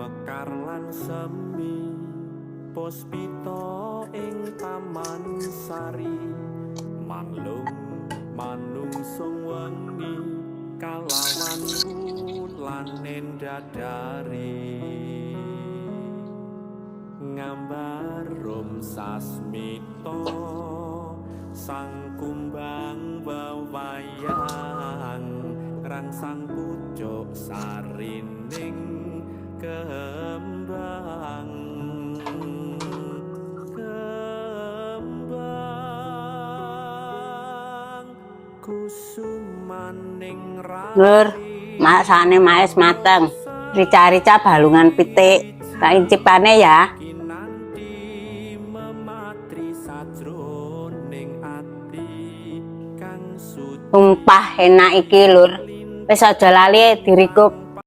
mekar lan semi puspita ing taman sari manlung manungsung wengi kalawan wulan endadari ngambar rum sasmito sang kumbang wewayang rangsang pucuk sarining kembang kusumaning Lur, masane maes mateng. Rica-rica balungan pitik. Tak incipane ya. kinanti mematri sajroning ati kang suci Sumpah enak iki, Lur. Wis aja lali dirikup.